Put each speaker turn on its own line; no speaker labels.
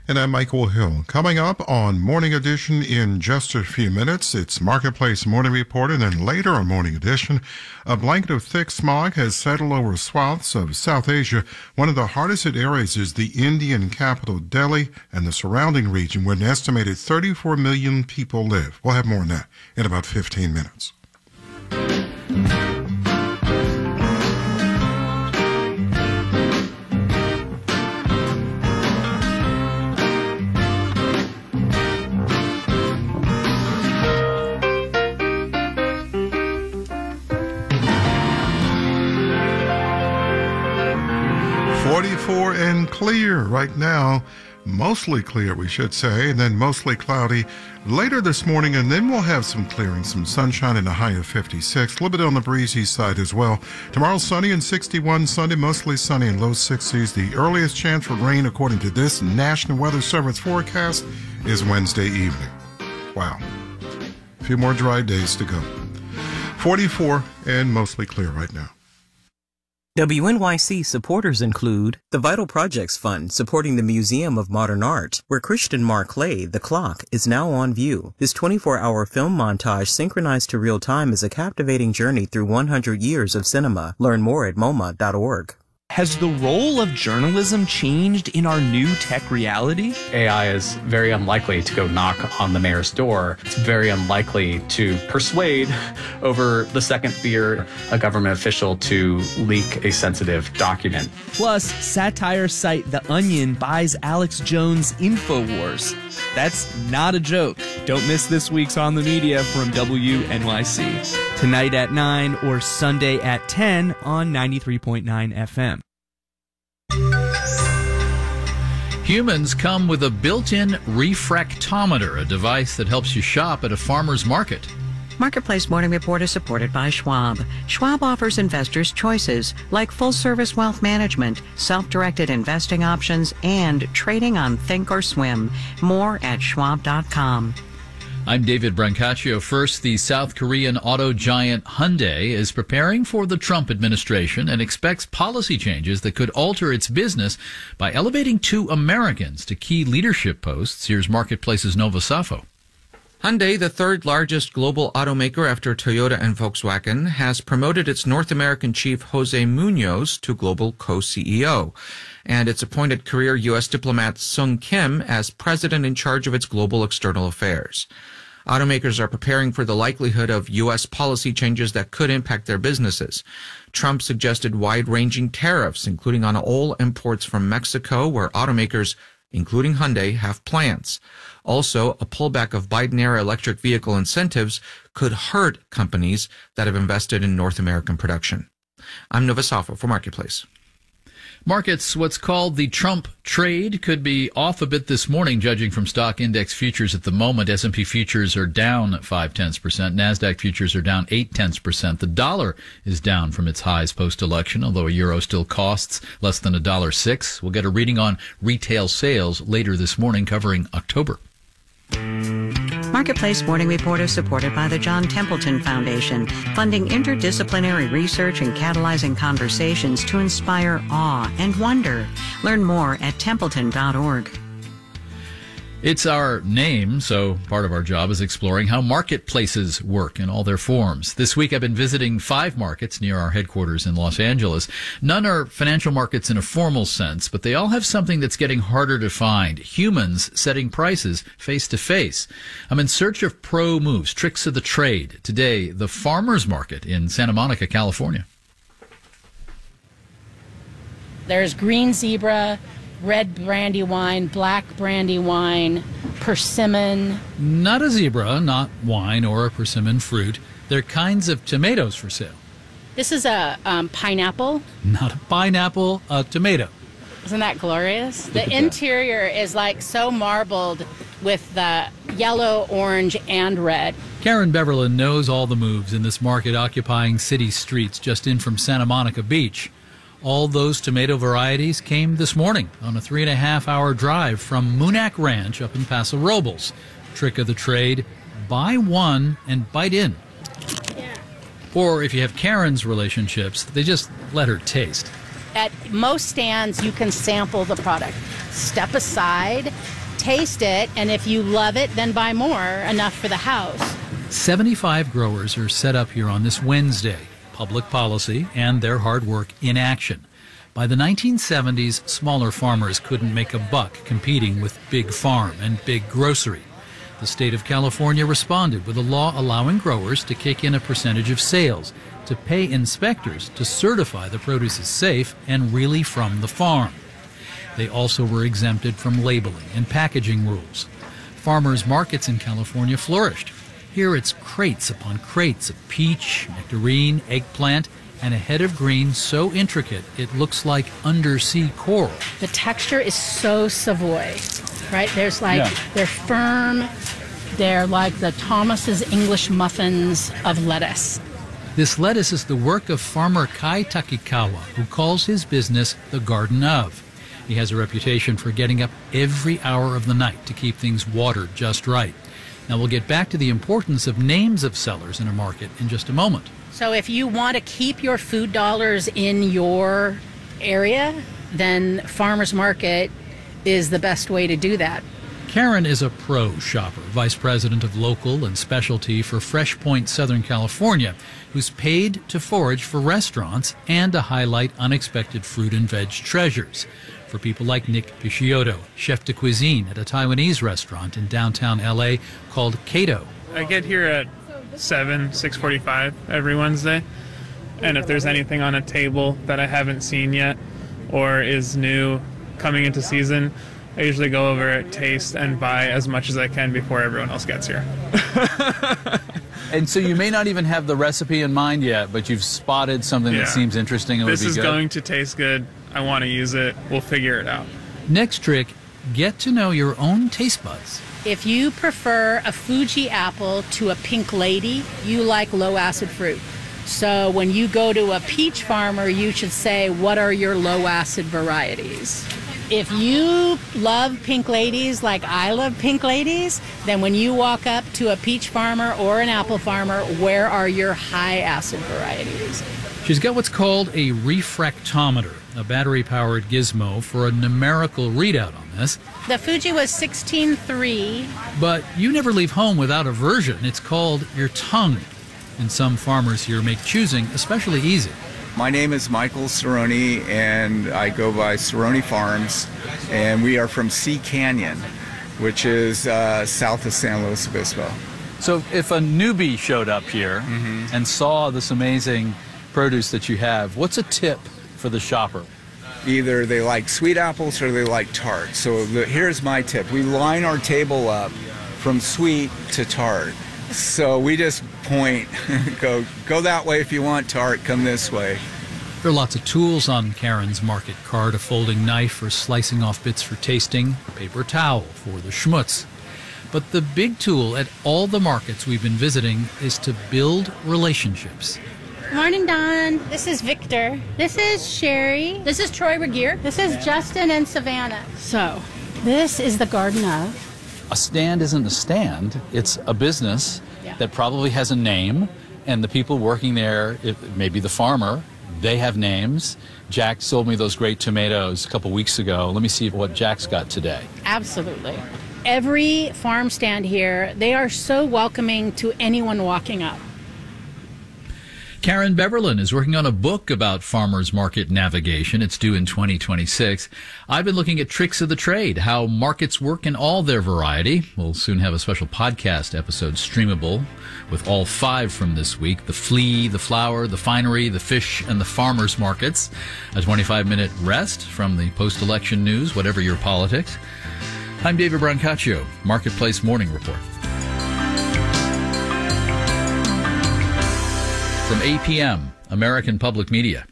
And I'm Michael Hill. Coming up on Morning Edition in just a few minutes, it's Marketplace Morning Report, and then later on Morning Edition, a blanket of thick smog has settled over swaths of South Asia. One of the hardest hit areas is the Indian capital, Delhi, and the surrounding region, where an estimated 34 million people live. We'll have more on that in about 15 minutes. 44 and clear right now. Mostly clear, we should say, and then mostly cloudy later this morning, and then we'll have some clearing, some sunshine and a high of 56. A little bit on the breezy side as well. Tomorrow, sunny and 61. Sunday, mostly sunny and low 60s. The earliest chance for rain, according to this National Weather Service forecast, is Wednesday evening. Wow. A few more dry days to go. 44 and mostly clear right now.
WNYC supporters include the Vital Projects Fund, supporting the Museum of Modern Art, where Christian Marclay, The Clock, is now on view. This 24-hour film montage synchronized to real time is a captivating journey through 100 years of cinema. Learn more at MoMA.org.
Has the role of journalism changed in our new tech reality?
AI is very unlikely to go knock on the mayor's door. It's very unlikely to persuade over the second fear a government official to leak a sensitive document.
Plus, satire site The Onion buys Alex Jones' InfoWars. That's not a joke. Don't miss this week's On the Media from WNYC. Tonight at 9 or Sunday at 10 on 93.9 FM.
Humans come with a built-in refractometer, a device that helps you shop at a farmer's market.
Marketplace Morning Report is supported by Schwab. Schwab offers investors choices like full-service wealth management, self-directed investing options, and trading on Think or Swim. More at schwab.com.
I'm David Brancaccio. First, the South Korean auto giant Hyundai is preparing for the Trump administration and expects policy changes that could alter its business by elevating 2 Americans to key leadership posts. Here's Marketplace's Nova Safo.
Hyundai, the third largest global automaker after Toyota and Volkswagen, has promoted its North American chief Jose Munoz to global co-CEO, and its appointed career U.S. diplomat Sung Kim as president in charge of its global external affairs. Automakers are preparing for the likelihood of U.S. policy changes that could impact their businesses. Trump suggested wide-ranging tariffs, including on all imports from Mexico, where automakers, including Hyundai, have plants. Also, a pullback of Biden-era electric vehicle incentives could hurt companies that have invested in North American production. I'm Nova Safo for Marketplace.
Markets, what's called the Trump trade, could be off a bit this morning, judging from stock index futures at the moment. S&P futures are down 0.5%. NASDAQ futures are down 0.8%. The dollar is down from its highs post-election, although a euro still costs less than $1.06. We'll get a reading on retail sales later this morning, covering October.
Marketplace Morning Report is supported by the John Templeton Foundation, funding interdisciplinary research and catalyzing conversations to inspire awe and wonder. Learn more at templeton.org.
It's our name, so part of our job is exploring how marketplaces work in all their forms. This week I've been visiting 5 markets near our headquarters in Los Angeles. None are financial markets in a formal sense, but they all have something that's getting harder to find: humans setting prices face to face. I'm in search of pro moves, tricks of the trade. Today, the farmers market in Santa Monica, California.
There's green zebra, red brandy wine, black brandy wine, persimmon.
Not a zebra, not wine or a persimmon fruit. They're kinds of tomatoes for sale.
This is a pineapple.
Not a pineapple, a tomato.
Isn't that glorious? The interior is like so marbled with the yellow, orange, and red.
Karen Beverlin knows all the moves in this market occupying city streets just in from Santa Monica Beach. All those tomato varieties came this morning on a 3.5-hour drive from Moonack Ranch up in Paso Robles. Trick of the trade: buy one and bite in. Yeah. Or if you have Karen's relationships, they just let her taste.
At most stands, you can sample the product. Step aside, taste it, and if you love it, then buy more, enough for the house.
75 growers are set up here on this Wednesday. Public policy and their hard work in action. By the 1970s, smaller farmers couldn't make a buck competing with Big Farm and Big Grocery. The state of California responded with a law allowing growers to kick in a percentage of sales to pay inspectors to certify the produce is safe and really from the farm. They also were exempted from labeling and packaging rules. Farmers' markets in California flourished. Here it's crates upon crates of peach, nectarine, eggplant, and a head of green so intricate it looks like undersea coral.
The texture is so Savoy, right? There's they're firm. They're like the Thomas's English muffins of lettuce.
This lettuce is the work of farmer Kai Takikawa, who calls his business the Garden of. He has a reputation for getting up every hour of the night to keep things watered just right. Now we'll get back to the importance of names of sellers in a market in just a moment.
So if you want to keep your food dollars in your area, then farmers market is the best way to do that.
Karen is a pro shopper, vice president of local and specialty for Fresh Point, Southern California, who's paid to forage for restaurants and to highlight unexpected fruit and veg treasures. For people like Nick Picciotto, chef de cuisine at a Taiwanese restaurant in downtown L.A. called Kato.
I get here at 6:45 every Wednesday, and if there's anything on a table that I haven't seen yet or is new coming into season, I usually go over, taste, and buy as much as I can before everyone else gets here.
And so you may not even have the recipe in mind yet, but you've spotted something that seems interesting and would be good.
This is going to taste good. I want to use it. We'll figure it out.
Next trick, get to know your own taste buds.
If you prefer a Fuji apple to a Pink Lady, you like low-acid fruit. So when you go to a peach farmer, you should say, what are your low-acid varieties? If you love Pink Ladies like I love Pink Ladies, then when you walk up to a peach farmer or an apple farmer, where are your high-acid varieties?
She's got what's called a refractometer, a battery-powered gizmo for a numerical readout on this.
The Fuji was 16.3.
But you never leave home without a version. It's called your tongue. And some farmers here make choosing especially easy.
My name is Michael Cerrone, and I go by Cerrone Farms, and we are from Sea Canyon, which is south of San Luis Obispo.
So if a newbie showed up here and saw this amazing produce that you have, what's a tip for the shopper?
Either they like sweet apples or they like tart. So here's my tip. We line our table up from sweet to tart. So we just point, go that way if you want tart, come this way.
There are lots of tools on Karen's market cart: a folding knife for slicing off bits for tasting, paper towel for the schmutz. But the big tool at all the markets we've been visiting is to build relationships.
Morning, Don. This is Victor. This is Sherry. This is Troy Regier. This is Justin and Savannah. So, this is the Garden of.
A stand isn't a stand, it's a business that probably has a name, and the people working there, maybe the farmer, they have names. Jack sold me those great tomatoes a couple weeks ago. Let me see what Jack's got today.
Absolutely. Every farm stand here, they are so welcoming to anyone walking up.
Karen Beverlin is working on a book about farmers market navigation. It's due in 2026. I've been looking at tricks of the trade, how markets work in all their variety. We'll soon have a special podcast episode streamable with all 5 from this week: the flea, the flower, the finery, the fish, and the farmers markets. A 25-minute rest from the post-election news, whatever your politics. I'm David Brancaccio, Marketplace Morning Report. From APM, American Public Media.